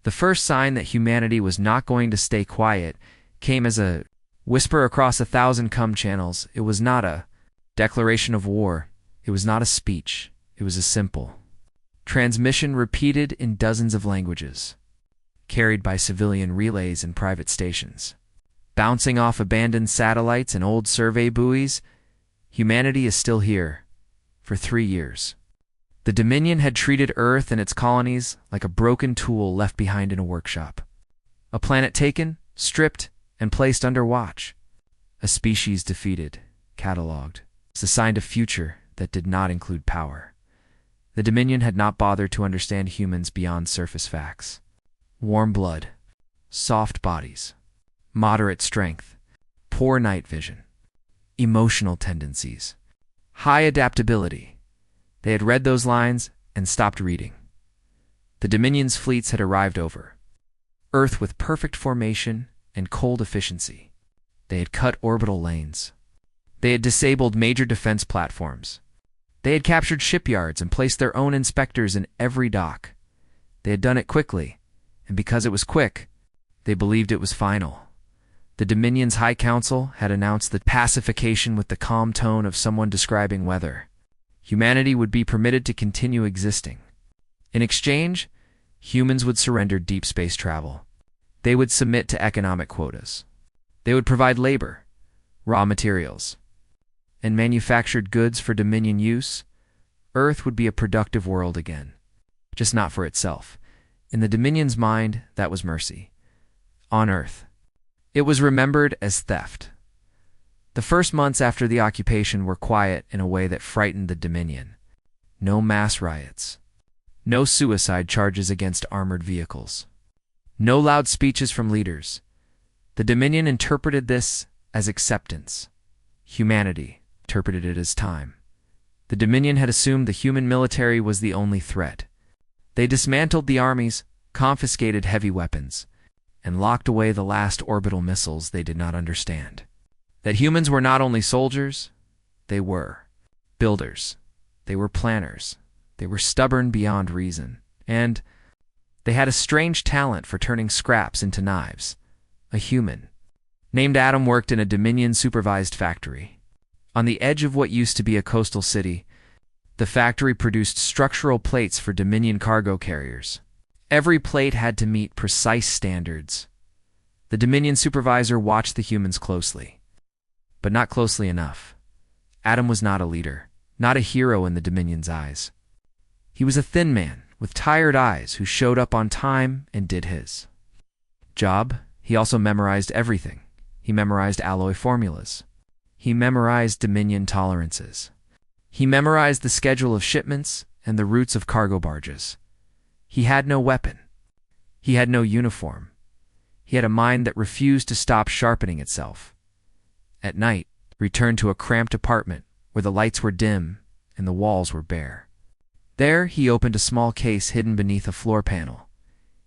The first sign that humanity was not going to stay quiet came as a whisper across 1,000 channels. It was not a declaration of war. It was not a speech. It was a simple transmission repeated in dozens of languages, carried by civilian relays and private stations. Bouncing off abandoned satellites and old survey buoys, humanity is still here. For 3 years. The Dominion had treated Earth and its colonies like a broken tool left behind in a workshop. A planet taken, stripped, and placed under watch. A species defeated, catalogued, assigned a future that did not include power. The Dominion had not bothered to understand humans beyond surface facts. Warm blood, soft bodies, moderate strength, poor night vision, emotional tendencies, high adaptability. They had read those lines and stopped reading. The Dominion's fleets had arrived over Earth with perfect formation and cold efficiency. They had cut orbital lanes. They had disabled major defense platforms. They had captured shipyards and placed their own inspectors in every dock. They had done it quickly, and because it was quick, they believed it was final. The Dominion's High Council had announced the pacification with the calm tone of someone describing weather. Humanity would be permitted to continue existing. In exchange, humans would surrender deep space travel. They would submit to economic quotas. They would provide labor, raw materials, and manufactured goods for Dominion use. Earth would be a productive world again, just not for itself. In the Dominion's mind, that was mercy. On Earth, it was remembered as theft. The first months after the occupation were quiet in a way that frightened the Dominion. No mass riots. No suicide charges against armored vehicles. No loud speeches from leaders. The Dominion interpreted this as acceptance. Humanity interpreted it as time. The Dominion had assumed the human military was the only threat. They dismantled the armies, confiscated heavy weapons, and locked away the last orbital missiles they did not understand. That humans were not only soldiers, they were builders. They were planners. They were stubborn beyond reason. And they had a strange talent for turning scraps into knives. A human named Adam worked in a Dominion-supervised factory. On the edge of what used to be a coastal city, the factory produced structural plates for Dominion cargo carriers. Every plate had to meet precise standards. The Dominion supervisor watched the humans closely, but not closely enough. Adam was not a leader, not a hero in the Dominion's eyes. He was a thin man with tired eyes who showed up on time and did his job. He also memorized everything. He memorized alloy formulas. He memorized Dominion tolerances. He memorized the schedule of shipments and the routes of cargo barges. He had no weapon. He had no uniform. He had a mind that refused to stop sharpening itself. At night, returned to a cramped apartment where the lights were dim and the walls were bare. There, he opened a small case hidden beneath a floor panel.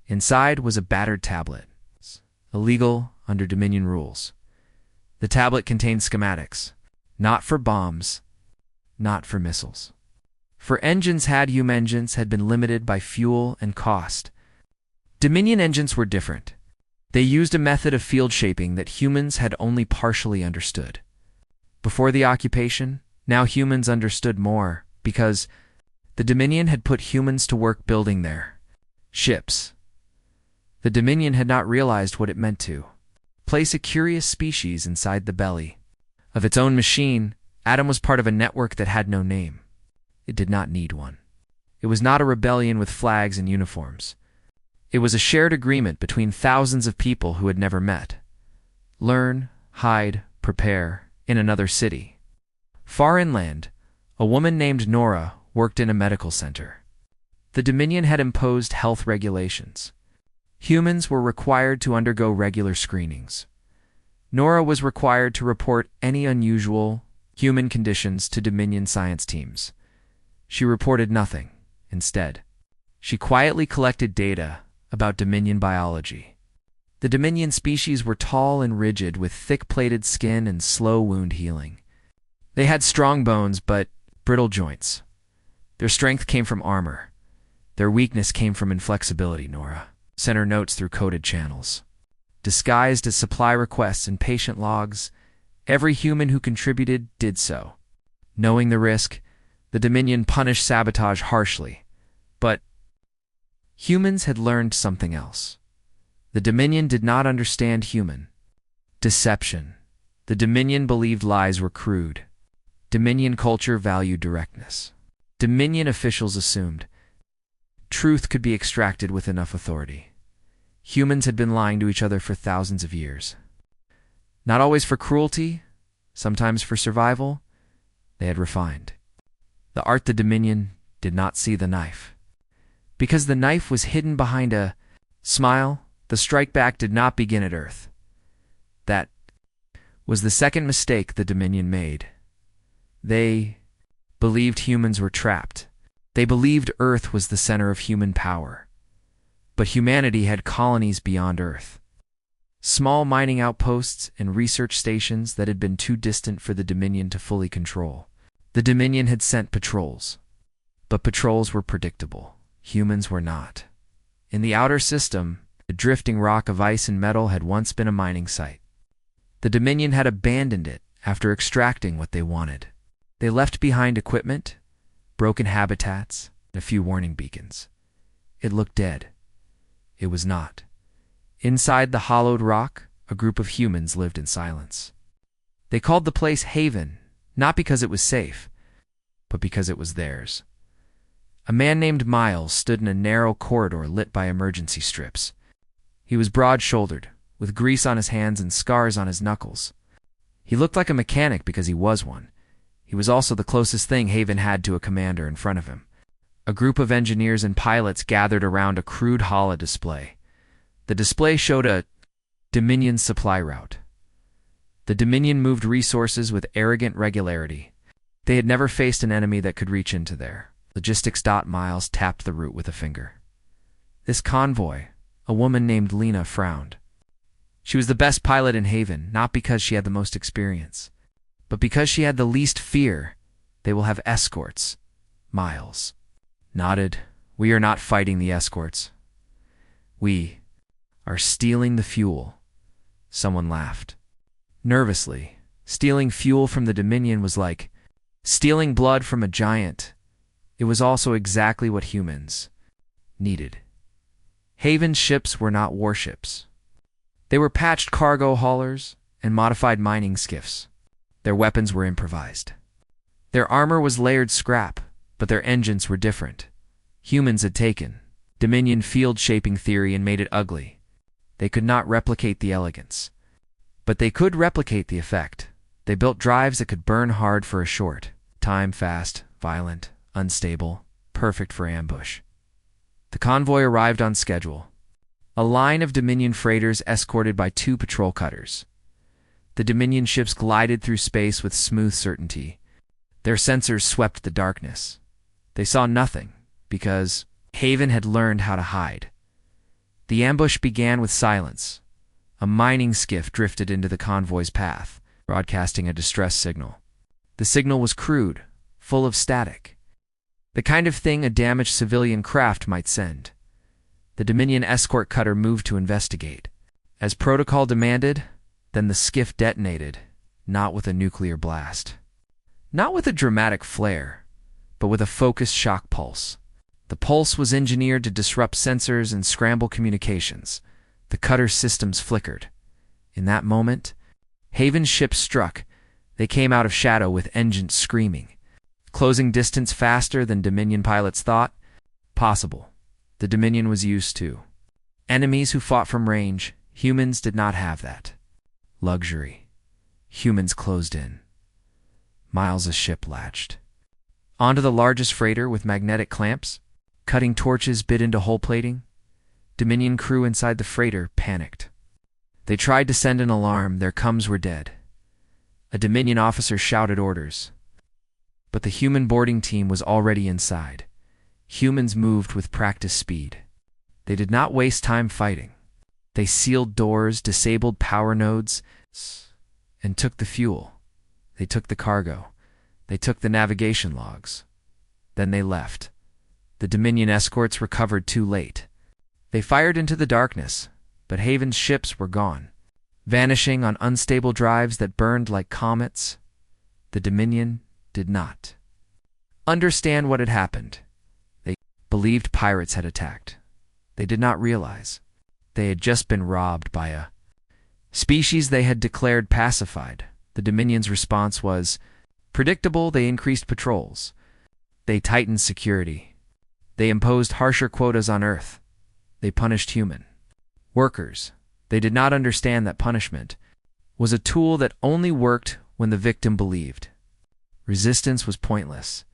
Inside was a battered tablet, illegal under Dominion rules. The tablet contained schematics, not for bombs, not for missiles. For engines engines had been limited by fuel and cost. Dominion engines were different. They used a method of field shaping that humans had only partially understood. Before the occupation, now humans understood more, because the Dominion had put humans to work building their ships. The Dominion had not realized what it meant to place a curious species inside the belly of its own machine. Adam was part of a network that had no name. It did not need one. It was not a rebellion with flags and uniforms. It was a shared agreement between thousands of people who had never met. Learn, hide, prepare in another city. Far inland, a woman named Nora worked in a medical center. The Dominion had imposed health regulations. Humans were required to undergo regular screenings. Nora was required to report any unusual human conditions to Dominion science teams. She reported nothing. Instead, she quietly collected data about Dominion biology. The Dominion species were tall and rigid with thick-plated skin and slow wound healing. They had strong bones but brittle joints. Their strength came from armor. Their weakness came from inflexibility, Nora sent her notes through coded channels. Disguised as supply requests and patient logs, every human who contributed did so. Knowing the risk, the Dominion punished sabotage harshly. But humans had learned something else. The Dominion did not understand human deception. The Dominion believed lies were crude. Dominion culture valued directness. Dominion officials assumed truth could be extracted with enough authority. Humans had been lying to each other for thousands of years. Not always for cruelty, sometimes for survival, they had refined. The Dominion did not see the knife. Because the knife was hidden behind a smile, the strike back did not begin at Earth. That was the second mistake the Dominion made. They believed humans were trapped. They believed Earth was the center of human power. But humanity had colonies beyond Earth. Small mining outposts and research stations that had been too distant for the Dominion to fully control. The Dominion had sent patrols. But patrols were predictable. Humans were not. In the outer system, the drifting rock of ice and metal had once been a mining site. The Dominion had abandoned it after extracting what they wanted. They left behind equipment, broken habitats, and a few warning beacons. It looked dead. It was not. Inside the hollowed rock, a group of humans lived in silence. They called the place Haven, not because it was safe, but because it was theirs. A man named Miles stood in a narrow corridor lit by emergency strips. He was broad-shouldered, with grease on his hands and scars on his knuckles. He looked like a mechanic because he was one. He was also the closest thing Haven had to a commander in front of him. A group of engineers and pilots gathered around a crude holo display. The display showed a Dominion supply route. The Dominion moved resources with arrogant regularity. They had never faced an enemy that could reach into there. Logistics. Miles tapped the route with a finger. This convoy, a woman named Lena, frowned. She was the best pilot in Haven, not because she had the most experience, but because she had the least fear. They will have escorts. Miles nodded. We are not fighting the escorts. We are stealing the fuel. Someone laughed. Nervously, stealing fuel from the Dominion was like stealing blood from a giant. It was also exactly what humans needed. Haven's ships were not warships. They were patched cargo haulers and modified mining skiffs. Their weapons were improvised. Their armor was layered scrap, but their engines were different. Humans had taken Dominion field-shaping theory and made it ugly. They could not replicate the elegance, but they could replicate the effect. They built drives that could burn hard for a short time, fast, violent, unstable, perfect for ambush. The convoy arrived on schedule. A line of Dominion freighters escorted by 2 patrol cutters. The Dominion ships glided through space with smooth certainty. Their sensors swept the darkness. They saw nothing, because Haven had learned how to hide. The ambush began with silence. A mining skiff drifted into the convoy's path, broadcasting a distress signal. The signal was crude, full of static. The kind of thing a damaged civilian craft might send. The Dominion escort cutter moved to investigate. As protocol demanded, then the skiff detonated, not with a nuclear blast. Not with a dramatic flare, but with a focused shock pulse. The pulse was engineered to disrupt sensors and scramble communications. The cutter's systems flickered. In that moment, Haven's ship struck. They came out of shadow with engines screaming. Closing distance faster than Dominion pilots thought possible. The Dominion was used to enemies who fought from range. Humans did not have that luxury. Humans closed in. Miles' ship latched onto the largest freighter with magnetic clamps. Cutting torches bit into hull plating. Dominion crew inside the freighter panicked. They tried to send an alarm. Their comms were dead. A Dominion officer shouted orders. But the human boarding team was already inside. Humans moved with practice speed. They did not waste time fighting. They sealed doors, disabled power nodes, and took the fuel. They took the cargo. They took the navigation logs. Then they left. The Dominion escorts recovered too late. They fired into the darkness, but Haven's ships were gone, vanishing on unstable drives that burned like comets. The Dominion did not understand what had happened. They believed pirates had attacked. They did not realize they had just been robbed by a species they had declared pacified. The Dominion's response was predictable. They increased patrols. They tightened security. They imposed harsher quotas on Earth. They punished human workers. They did not understand that punishment was a tool that only worked when the victim believed. Resistance was pointless.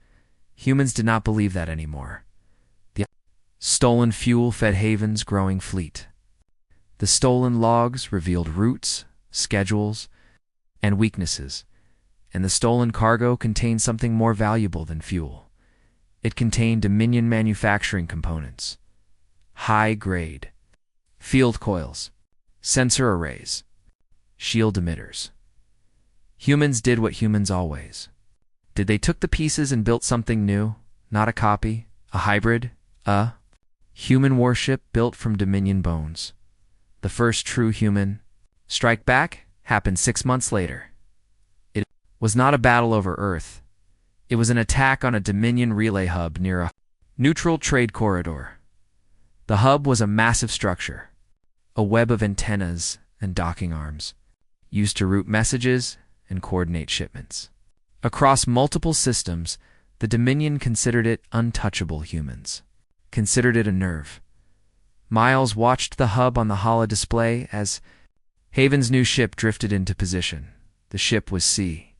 Humans did not believe that anymore. The stolen fuel fed Haven's growing fleet. The stolen logs revealed routes, schedules, and weaknesses, and the stolen cargo contained something more valuable than fuel. It contained Dominion manufacturing components, high-grade field coils, sensor arrays, shield emitters. Humans did what humans always did. They took the pieces and built something new, not a copy, a hybrid, a human warship built from Dominion bones. The first true human strike back happened 6 months later. It was not a battle over Earth. It was an attack on a Dominion relay hub near a neutral trade corridor. The hub was a massive structure, a web of antennas and docking arms, used to route messages and coordinate shipments. Across multiple systems, the Dominion considered it untouchable. Humans considered it a nerve. Miles watched the hub on the holo display as Haven's new ship drifted into position. The ship was C.